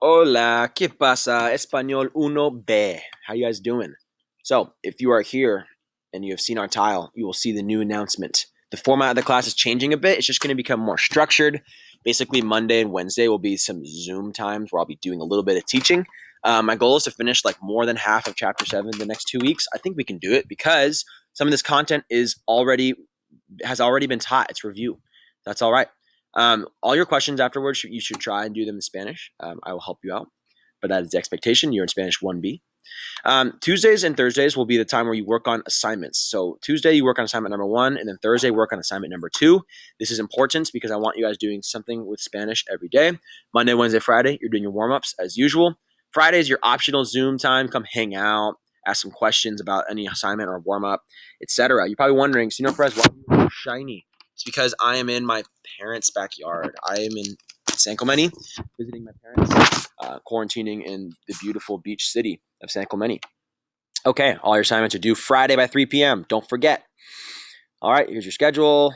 Hola, ¿qué pasa? Español 1B. How you guys doing? So, if you are here and you have seen our tile, you will see the new announcement. The format of the class is changing a bit. It's just going to become more structured. Basically, Monday and Wednesday will be some Zoom times where I'll be doing a little bit of teaching. My goal is to finish like more than half of Chapter 7 the next 2 weeks. I think we can do it because some of this content has already been taught. It's review. That's all right. All your questions afterwards, you should try and do them in Spanish. I will help you out, but that is the expectation. You're in Spanish 1B. Tuesdays and Thursdays will be the time where you work on assignments. So Tuesday, you work on assignment number 1, and then Thursday, work on assignment number 2. This is important because I want you guys doing something with Spanish every day. Monday, Wednesday, Friday, you're doing your warm-ups as usual. Friday is your optional Zoom time. Come hang out, ask some questions about any assignment or warm-up, etc. You're probably wondering, Senor Perez, why are you so shiny? It's because I am in my parents' backyard. I am in San Clemente visiting my parents, quarantining in the beautiful beach city of San Clemente. Okay, all your assignments are due Friday by 3 p.m. Don't forget. All right, here's your schedule.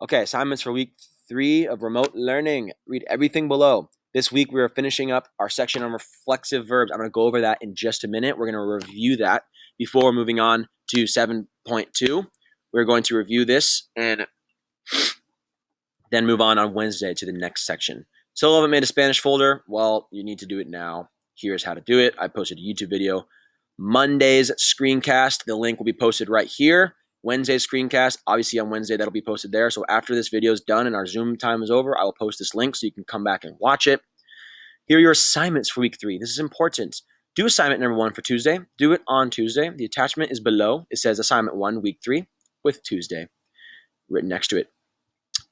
Okay, assignments for week 3 of remote learning. Read everything below. This week, we are finishing up our section on reflexive verbs. I'm going to go over that in just a minute. We're going to review that before moving on to 7.2. We're going to review this and then move on Wednesday to the next section. Still haven't made a Spanish folder? Well, you need to do it now. Here's how to do it. I posted a YouTube video. Monday's screencast, the link will be posted right here. Wednesday's screencast, obviously on Wednesday, that'll be posted there. So after this video is done and our Zoom time is over, I will post this link so you can come back and watch it. Here are your assignments for week 3. This is important. Do assignment number 1 for Tuesday. Do it on Tuesday. The attachment is below. It says assignment 1, week 3, with Tuesday written next to it.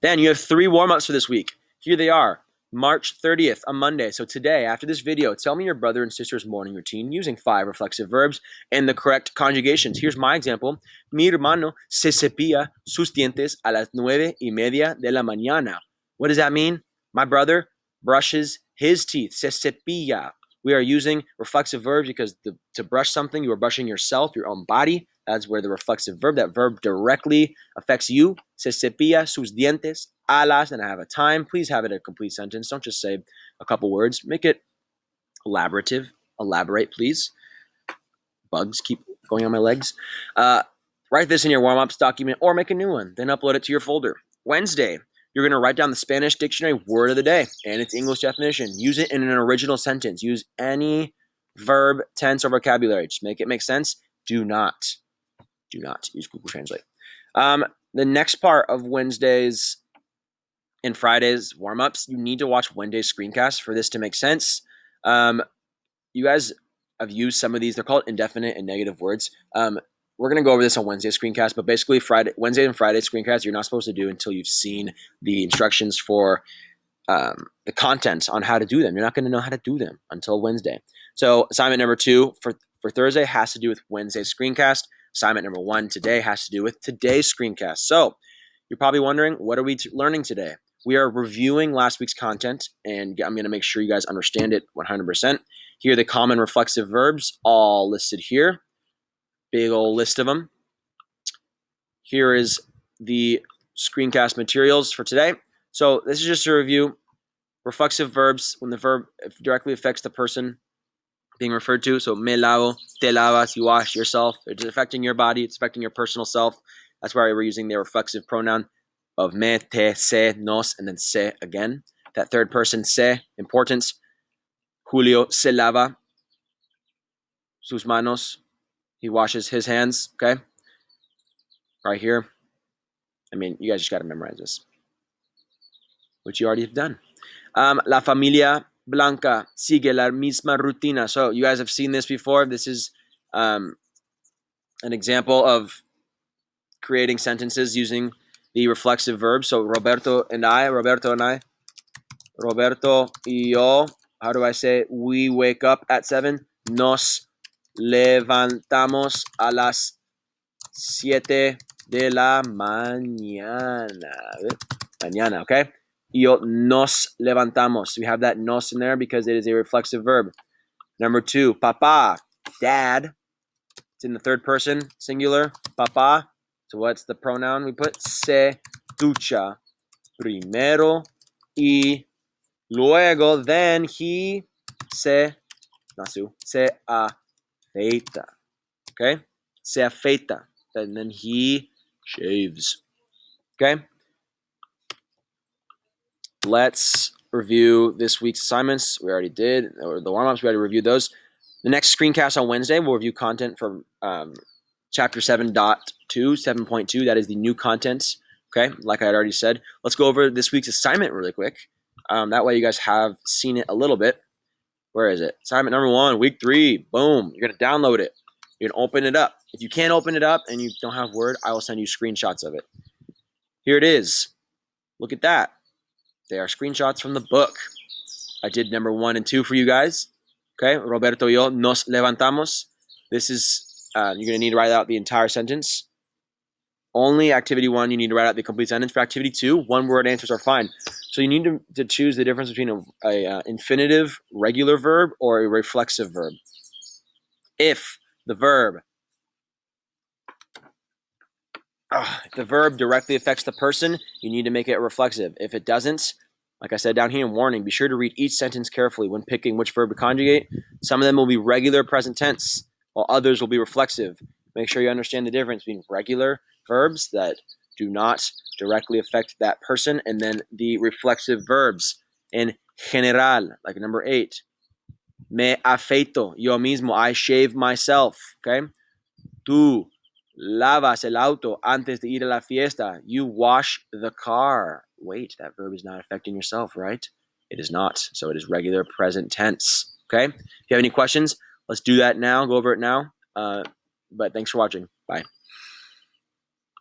Then you have 3 warm-ups for this week. Here they are. March 30th, a Monday. So today, after this video, tell me your brother and sister's morning routine using 5 reflexive verbs and the correct conjugations. Here's my example. Mi hermano se cepilla sus dientes a las 9:30 de la mañana. What does that mean? My brother brushes his teeth. Se cepilla. We are using reflexive verbs because to brush something, you are brushing yourself, your own body. That's where the reflexive verb, that verb directly affects you. Se cepilla sus dientes a las, and I have a time. Please have it a complete sentence. Don't just say a couple words. Make it elaborative. Elaborate, please. Bugs keep going on my legs. Write this in your warm-ups document or make a new one. Then upload it to your folder. Wednesday, you're going to write down the Spanish dictionary word of the day and its English definition. Use it in an original sentence. Use any verb, tense, or vocabulary. Just make it make sense. Do not use Google Translate. The next part of Wednesdays and Fridays warm-ups, you need to watch Wednesday's screencast for this to make sense. You guys have used some of these. They're called indefinite and negative words. We're going to go over this on Wednesday's screencast, but basically Wednesday and Friday screencast, you're not supposed to do until you've seen the instructions for the content on how to do them. You're not going to know how to do them until Wednesday. So assignment number 2 for Thursday has to do with Wednesday's screencast. Assignment number 1 today has to do with today's screencast. So you're probably wondering, what are we learning today? We are reviewing last week's content, and I'm going to make sure you guys understand it 100%. Here are the common reflexive verbs, all listed here. Big old list of them. Here is the screencast materials for today. So this is just a review. Reflexive verbs, when the verb directly affects the person being referred to. So me lavo, te lavas, you wash yourself. It's affecting your body. It's affecting your personal self. That's why we're using the reflexive pronoun of me, te, se, nos, and then se again. That third person, se, importance. Julio se lava sus manos. He washes his hands, okay? Right here. I mean, you guys just got to memorize this, which you already have done. La familia Blanca sigue la misma rutina. So you guys have seen this before. This is an example of creating sentences using the reflexive verbs. So Roberto y yo, how do I say it? We wake up at 7. Nos levantamos a las 7 de la mañana. Mañana, okay? Yo nos levantamos. We have that nos in there because it is a reflexive verb. Number 2, papá, dad. It's in the third person, singular, papá. So what's the pronoun we put? Se ducha primero y luego, then he se afeita. Okay? Se afeita. And then he shaves. Okay? Let's review this week's assignments. We already did, or the warm-ups, we already reviewed those. The next screencast on Wednesday, we'll review content from chapter 7.2, 7.2. That is the new content. Okay? Like I had already said. Let's go over this week's assignment really quick. That way you guys have seen it a little bit. Where is it? Assignment number 1, week 3. Boom. You're going to download it. You're going to open it up. If you can't open it up and you don't have Word, I will send you screenshots of it. Here it is. Look at that. They are screenshots from the book. I did number 1 and 2 for you guys. Okay? Roberto y yo nos levantamos. This is, you're going to need to write out the entire sentence. Only activity 1, you need to write out the complete sentence. For activity 2, one-word answers are fine. So you need to choose the difference between a infinitive regular verb or a reflexive verb. If the verb directly affects the person, you need to make it reflexive. If it doesn't, like I said down here in warning, be sure to read each sentence carefully when picking which verb to conjugate. Some of them will be regular present tense, while others will be reflexive. Make sure you understand the difference between regular verbs that do not directly affect that person, and then the reflexive verbs in general, like number 8. Me afeito, yo mismo, I shave myself, okay? Tú lavas el auto antes de ir a la fiesta. You wash the car. Wait, that verb is not affecting yourself, right? It is not, so it is regular present tense, okay? If you have any questions, let's do that now, go over it now. But thanks for watching. Bye.